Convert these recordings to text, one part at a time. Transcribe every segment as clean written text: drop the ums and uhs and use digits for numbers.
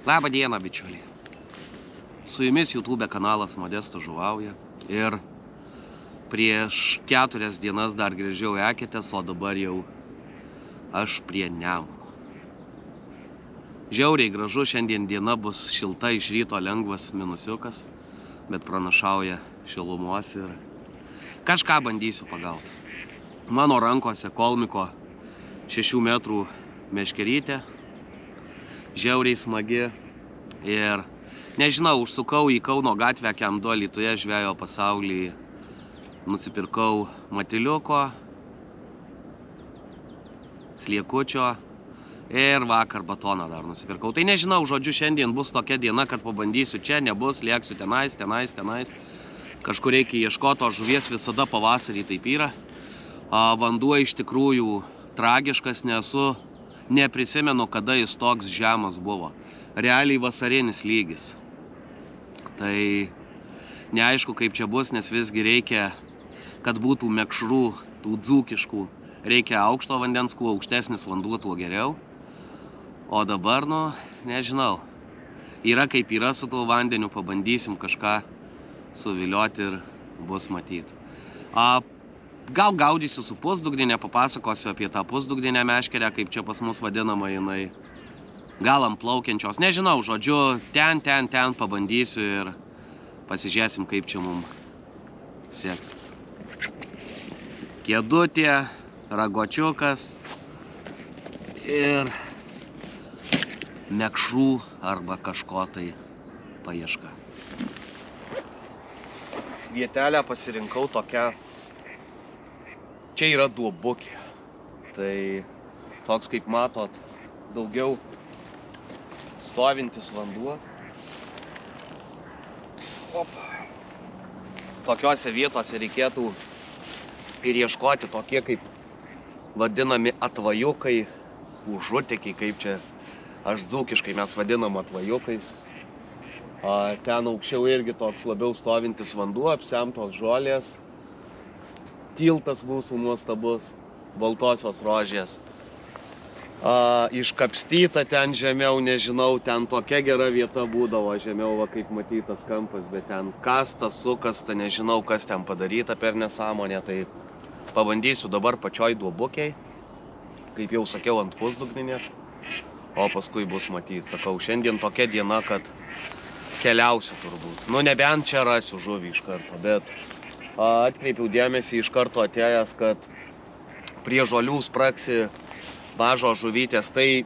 Labą dieną, bičiuliai. Su jumis YouTube kanalas Modestas žuvauja. Ir prieš 4 dienas dar grįžiau Eketės, o dabar jau aš prie Nemuno. Žiauriai gražu, šiandien diena bus šilta, iš ryto lengvas minusiukas, bet pranašauja šilumos ir kažką bandysiu pagauti. Mano rankose kolmiko 6 metrų meškerytė. Žiauriai smagi ir nežinau, užsukau į Kauno gatvę Kem2 Alytuje žvejo pasaulį, nusipirkau matiliuko, sliekučio ir vakar batoną dar nusipirkau. Tai nežinau, žodžiu, šiandien bus tokia diena, kad pabandysiu čia, nebus, lėksiu tenais. Kažkur reikia ieškoti, o žuvies visada pavasarį taip yra. Vanduo iš tikrųjų tragiškas, neprisimenu, kada jis toks žemas buvo. Realiai vasarinis lygis. Tai neaišku, kaip čia bus, nes visgi reikia, kad būtų mekšrų, tų dzūkiškų. Reikia aukšto vandens, kuo aukštesnis vanduo, tuo geriau. O dabar, nežinau. Yra kaip yra su tuo vandeniu, pabandysim kažką suvilioti ir bus matyti. Gal gaudysiu su pusdugninė, papasakosiu apie tą pusdugninę meškerę, kaip čia pas mus vadinama jinai. Gal ant plaukiančios, nežinau, žodžiu, ten pabandysiu ir pasižiūrėsim, kaip čia mums seksis. Kėdutė, ragočiukas ir mekšrų arba kažko tai paieška. Vietelę pasirinkau tokią. Čia yra duobukė. Tai toks, kaip matot, daugiau stovintis vanduo. Tokiose vietose reikėtų ir ieškoti tokie kaip vadinami atvajukai, užutekiai, kaip čia aš dzūkiškai mes vadinam atvajukais. Ten aukščiau irgi toks labiau stovintis vanduo, apsemtos žolės. Tiltas mūsų nuostabus, baltosios rožės. Iškapstyta ten žemiau, nežinau, ten tokia gera vieta būdavo žemiau, va kaip matytas kampas, bet ten kastas, sukasta, nežinau, kas ten padaryta per nesąmonę, tai pabandysiu dabar pačioj duobukiai, kaip jau sakiau, ant pusdugninės, o paskui bus matyti. Sakau, šiandien tokia diena, kad keliausiu turbūt. Nebent čia rasiu žuvį iš karto, bet atkreipiau dėmesį iš karto atėjęs, kad prie žolių spraksi mažos žuvytės. Tai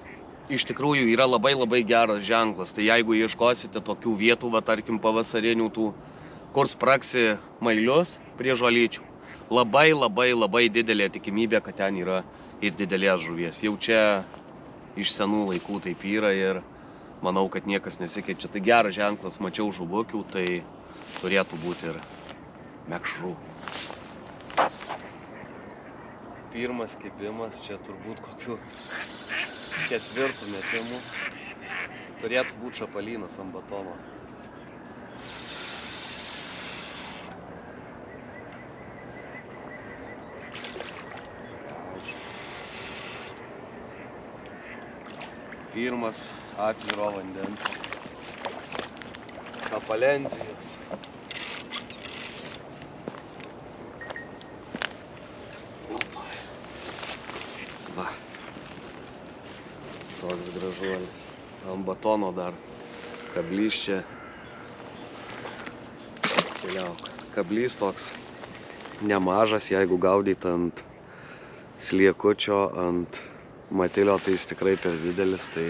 iš tikrųjų yra labai geras ženklas. Tai jeigu ieškosite tokių vietų, tarkim pavasarinių tų, kur spraksi mailius prie žolyčių, labai didelė tikimybė, kad ten yra ir didelės žuvies. Jau čia iš senų laikų taip yra ir manau, kad niekas nesikeičia. Tai geras ženklas, mačiau žuvukių, tai turėtų būti ir mekšrų. Pirmas kibimas, čia turbūt kokiu 4 metimų. Turėtų būti šapalynas ant batono. Pirmas atviro vandens. Apalenzijos. Toks gražuolis. Ant batono dar kablys čia. Keliauk. Kablys toks nemažas, jeigu gaudyt ant sliekučio, ant matilio, tai jis tikrai per didelis, tai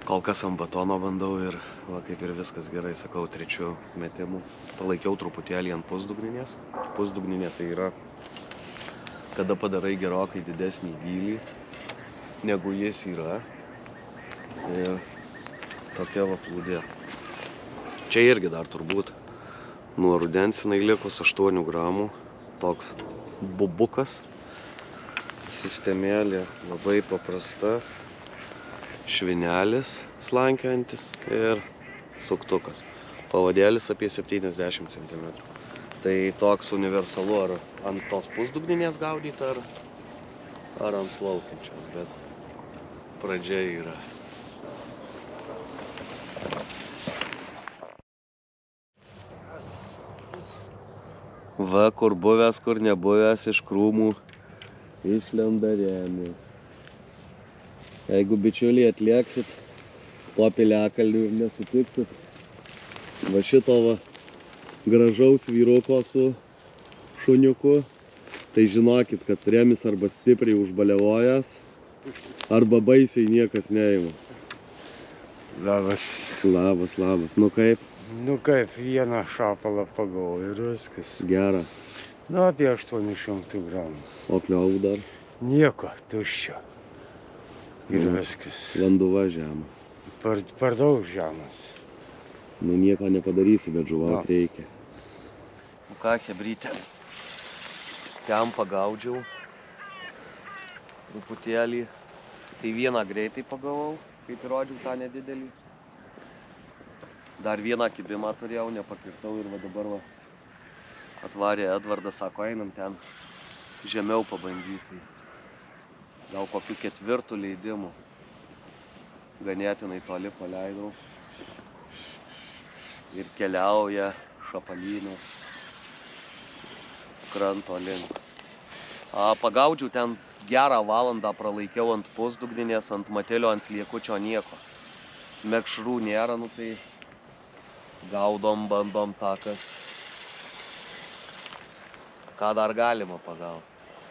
kol kas ant batono bandau ir va, kaip ir viskas gerai, sakau, 3 metimų. Palaikiau truputėlį ant pusdugninės. Pusdugninė tai yra, kada padarai gerokai didesnį gylį, negu jis yra. Ir tokia va plūdė. Čia irgi dar turbūt nuo rudens jinai likus 8 gramų. Toks bubukas. Sistemėlė labai paprasta. švinelis slankiojantis ir suktukas. Pavadėlis apie 70 cm. Tai toks universalu, ar ant tos pusdugninės gaudyti, ar ant plaukiančios, bet pradžia yra. Va, kur buvęs, kur nebuvęs, iš krūmų išlenda remis. Jeigu bičiuliai atlieksit po piliakalnių ir nesutiksit va šito va gražaus vyruko su šuniuku, tai žinokit, kad remis arba stipriai užbaliavojęs, arba baisiai niekas neima. Labas. Labas, labas. Nu kaip? Nu kaip, vieną šapalą pagavau ir viskas. Gera. Nu apie 800 gramų. O kliovų dar? Nieko, tuščio. Ir viskas. Vanduva žemas. Per daug žemas. Nu nieko nepadarysi, bet žuvaut reikia. Nu ką, hebrytė, ten pagaudžiau truputėlį. Tai vieną greitai pagavau, kaip įrodžiau tą nedidelį. Dar vieną kibimą turėjau, nepakirtau ir va dabar va atvarė Edvardas, sako, einam ten žemiau pabandyti. Gal kokių 4 leidimų. Ganėtinai toli paleidau. Ir keliauja šapalynės kranto link. Pagaudžiau ten gerą valandą, pralaikiau ant pusdugninės, ant matelio, ant sliekučio nieko. Mekšrų nėra, nu tai gaudom, bandom takas. Ką dar galima pagauti?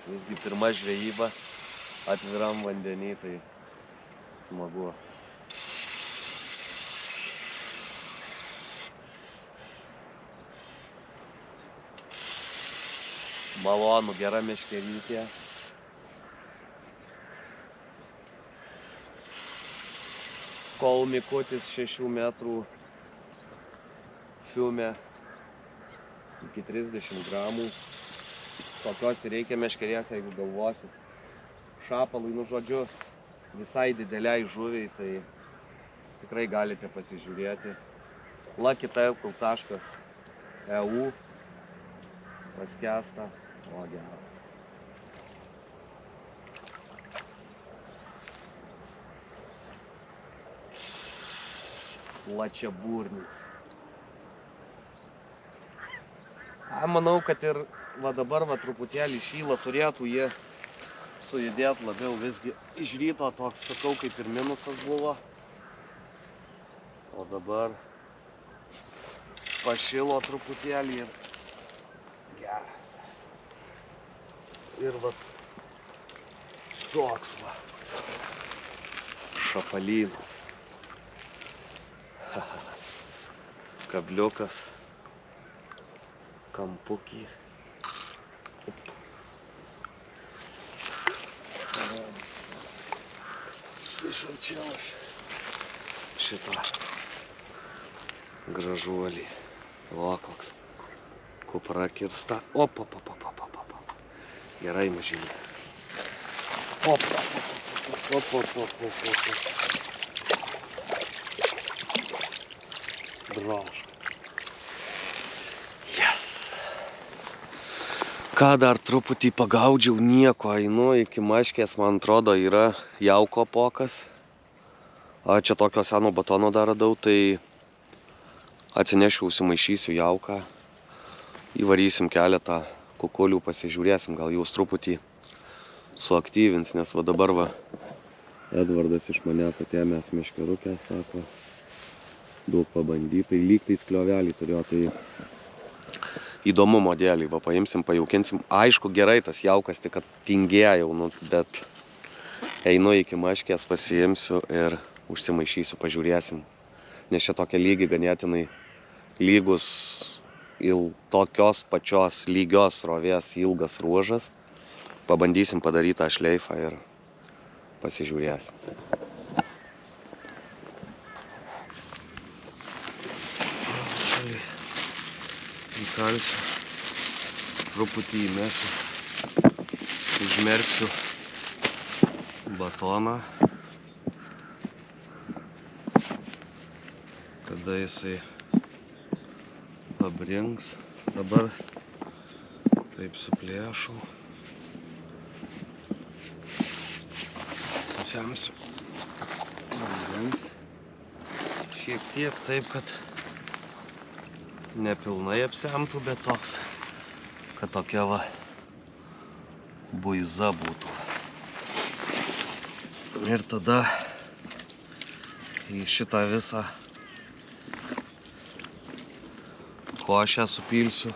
Visgi pirma žvejyba atviram vandenį, tai smagu. Malonu, gera meškerytė. Kol mikutis 6 metrų fiume iki 30 gramų. Tokios reikia meškerės, jeigu galvosit. Šapalui, nu žodžiu, visai dideliai žuviai, tai tikrai galite pasižiūrėti. lucky.eu paskęsta, o geras. Plačiaburnis. Manau, kad ir va dabar va truputėlį šyla turėtų jie sujudėti labiau, visgi iš ryto toks, sakau, kaip ir minusas buvo. O dabar pašilo truputėlį ir geras. Ir va toks va šapalynas. Kabliukas, kampukį. Išaučiau aš šitą gražuolį. O, koks kupra kirsta. Op. Gerai, mažinė. Op. Drož. Yes. Ką dar truputį pagaudžiau, nieko, einu iki maškės, man atrodo, yra jauko pokas. Čia tokio seno batono dar radau, tai atsinešiu, užsimaišysiu jauką. Įvarysim keletą kukulių, pasižiūrėsim, gal jūs truputį suaktyvins, nes va dabar va Edvardas iš manęs atėmęs meškerukę, sako, daug pabandyti, tai lygtais kliovelį turėjo, tai įdomumo dėlį, va paimsim, pajaukinsim. Aišku, gerai tas jaukas, tik kad tingėjau, nu, bet einu iki maškės, pasiimsiu ir užsimaišysiu, pažiūrėsim. Nes čia tokia lygi ganėtinai lygus, tokios pačios lygios srovės ilgas ruožas. Pabandysim padaryti tą šleifą ir pasižiūrėsim. Įkalsiu, truputį įmesiu, užmerksiu batoną tada jisai pabrinks. Dabar taip suplėšau. Pasemsiu vandens. Šiek tiek taip, kad nepilnai apsemtų, bet toks, kad tokia va buiza būtų. Ir tada į šitą visą košę supilsiu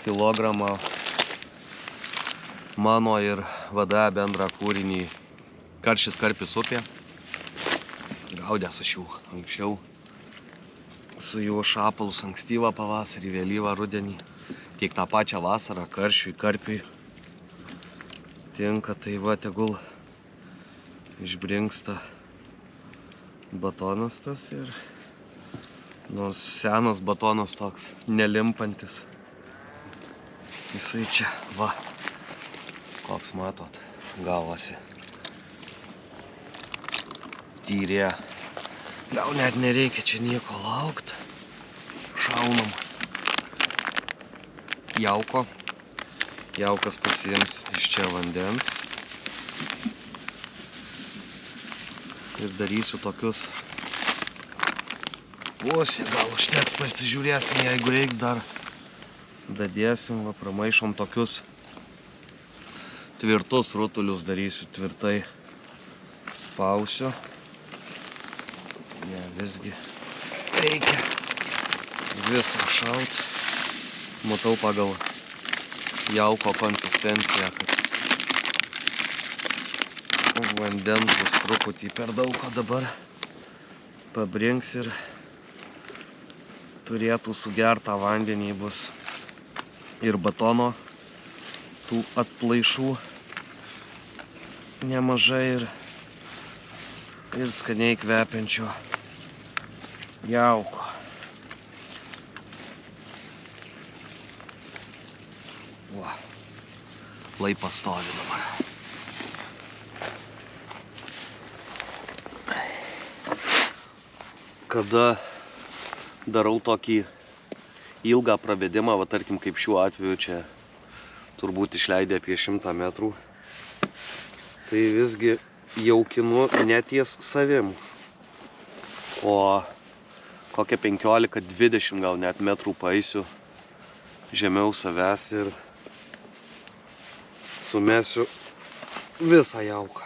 kilogramą mano ir VDA bendrą kūrinį Karšis karpis upė. Gaudęs aš jau anksčiau su juo šapalus ankstyvą pavasarį, vėlyvą rudenį. Tiek tą pačią vasarą karšiui, karpiui tinka, tai va tegul išbrinksta batonas tas ir nors senas batonas toks nelimpantis. Jisai čia, va, koks matot, gavosi. Tyrė. Gal net nereikia čia nieko laukt. Šaunam jauko. Jaukas pasiims iš čia vandens. Ir darysiu tokius. Pusė, gal užteks, pasižiūrėsim, jeigu reiks dar. Dadėsim, va, pramaišom tokius tvirtus rutulius, darysiu tvirtai. Spausiu. Ne, visgi reikia visą šaut. Matau pagal jauko konsistenciją, kad vandens bus truputį per daug, o dabar pabrinks ir turėtų sugertą vandenį bus ir batono tų atplaišų nemažai ir skaniai kvepiančio jauko. Va, laipas stovi dabar. Kada darau tokį ilgą pravedimą, va tarkim kaip šiuo atveju čia turbūt išleidė apie 100 metrų, tai visgi jaukinu ne ties savim, o kokią 15-20 gal net metrų paeisiu žemiau savęs ir sumesiu visą jauką.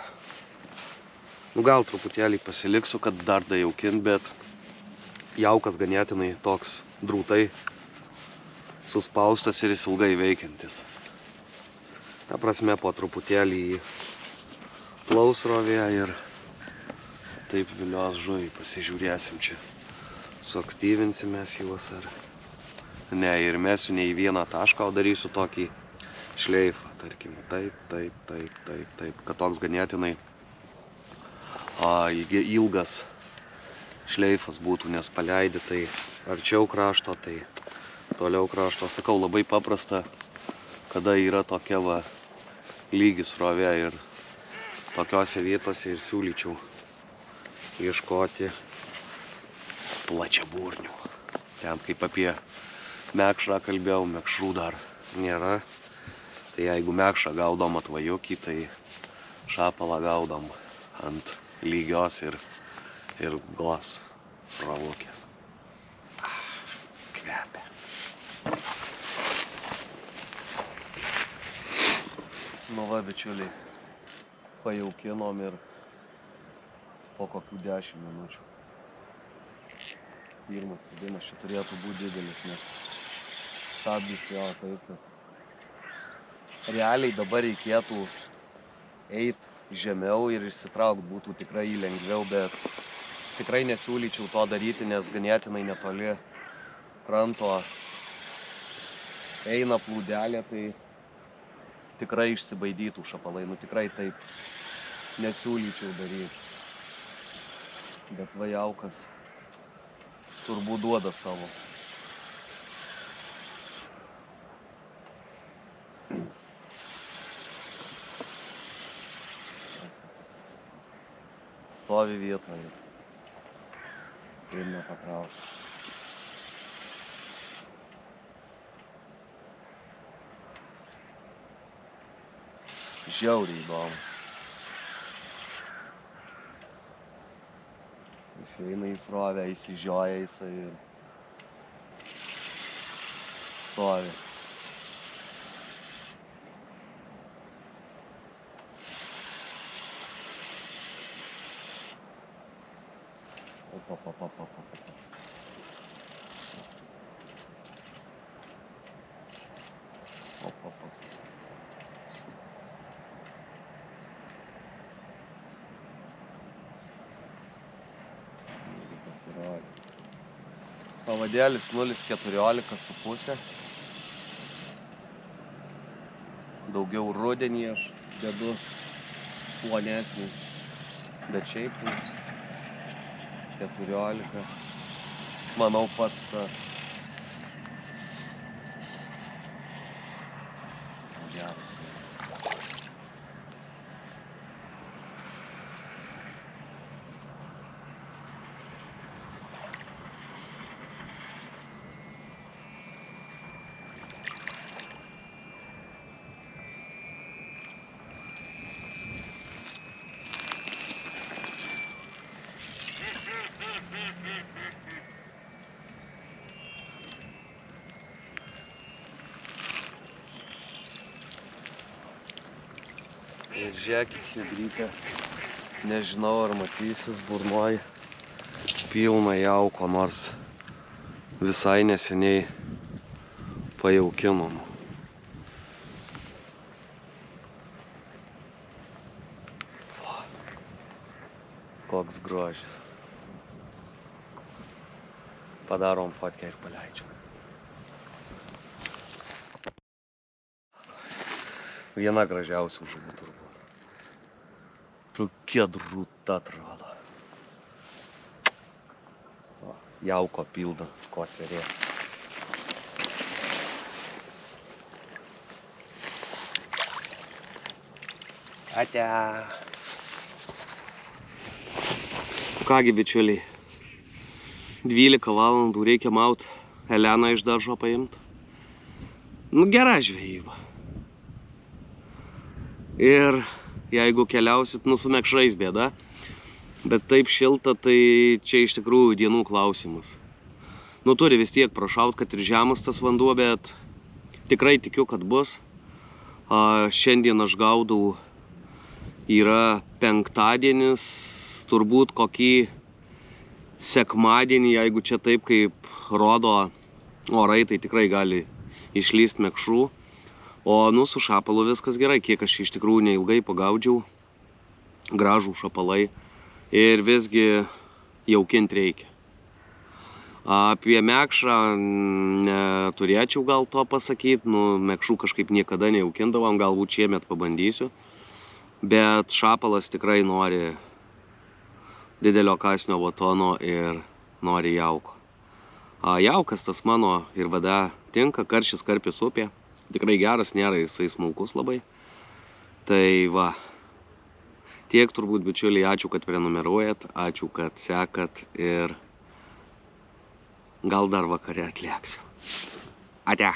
Nu, gal truputėlį pasiliksiu, kad dar dajaukint, bet jaukas ganėtinai toks drūtai suspaustas ir jis ilgai veikiantis. Ta prasme, po truputėlį į plausrovė ir taip vilios žuvį. Pasižiūrėsim čia. Suaktyvinsimės juos ar ne, ir mesiu ne į vieną tašką, o darysiu tokį šleifą, tarkim, taip, kad toks ganėtinai ilgas šleifas būtų, nes paleidi tai arčiau krašto, tai toliau krašto. Sakau, labai paprasta, kada yra tokia va lygi srovė ir tokiose vietose ir siūlyčiau ieškoti plačiaburnių. Ten kaip apie mekšrą kalbėjau, mekšrų dar nėra. Tai jeigu mekšrą gaudom atvajukį, tai šapalą gaudom ant lygios ir gos srovukės. Kvepia. Nu va, bičiuliai, pajaukinom ir po kokių 10 minučių. Pirmas spaudimas čia turėtų būti didelis, nes stabdys jo taip, kad realiai dabar reikėtų eiti žemiau ir išsitraukti, būtų tikrai lengviau, bet tikrai nesiūlyčiau to daryti, nes ganėtinai netoli kranto eina plūdelė, tai tikrai išsibaidytų šapalai, nu tikrai taip nesiūlyčiau daryti. Bet vajaukas turbūt duoda savo. Stovi vietoje. ir nepatraukia. Žiauriai įdomu. Išeina į srovę, įsižioja jisai ir stovi. Pavadėlis 0,14,5. Daugiau rudenį aš dedu plonesnį, bet šiaip 14. Manau pats tas. Geras. Ir žiūrėkit, chebrytė, nežinau ar matysis, burnoji pilna jauko, nors visai neseniai pajaukinom. Koks grožis. Padarom fotkę ir paleidžiam. Viena gražiausių žuvų turbūt. Tokia drūta atrodo. Jauko pildo koserė. Ate. Kągi, bičiuliai, 12 valandų reikia maut Eleną iš daržo paimt. Nu, gera žvejyba. Ir jeigu keliausit, nu, su mekšrais bėda, bet taip šilta, tai čia iš tikrųjų dienų klausimus. Nu, turi vis tiek prašaut, kad ir žemas tas vanduo, bet tikrai tikiu, kad bus. Šiandien aš gaudau, yra penktadienis, turbūt kokį sekmadienį, jeigu čia taip kaip rodo orai, tai tikrai gali išlyst mekšrų. O, nu, su šapalu viskas gerai, kiek aš iš tikrųjų neilgai pagaudžiau, gražų šapalai ir visgi jaukint reikia. Apie mekšrą neturėčiau gal to pasakyti, nu, mekšrų kažkaip niekada nejaukindavom, galbūt šiemet pabandysiu, bet šapalas tikrai nori didelio kąsnio batono ir nori jauko. Jaukas tas mano ir vada tinka, Karšis Karpis upė. Tikrai geras, nėra jisai smulkus labai. Tai va, tiek turbūt, bičiuliai, ačiū, kad prenumeruojat, ačiū, kad sekat ir gal dar vakare atlėksiu. Ate.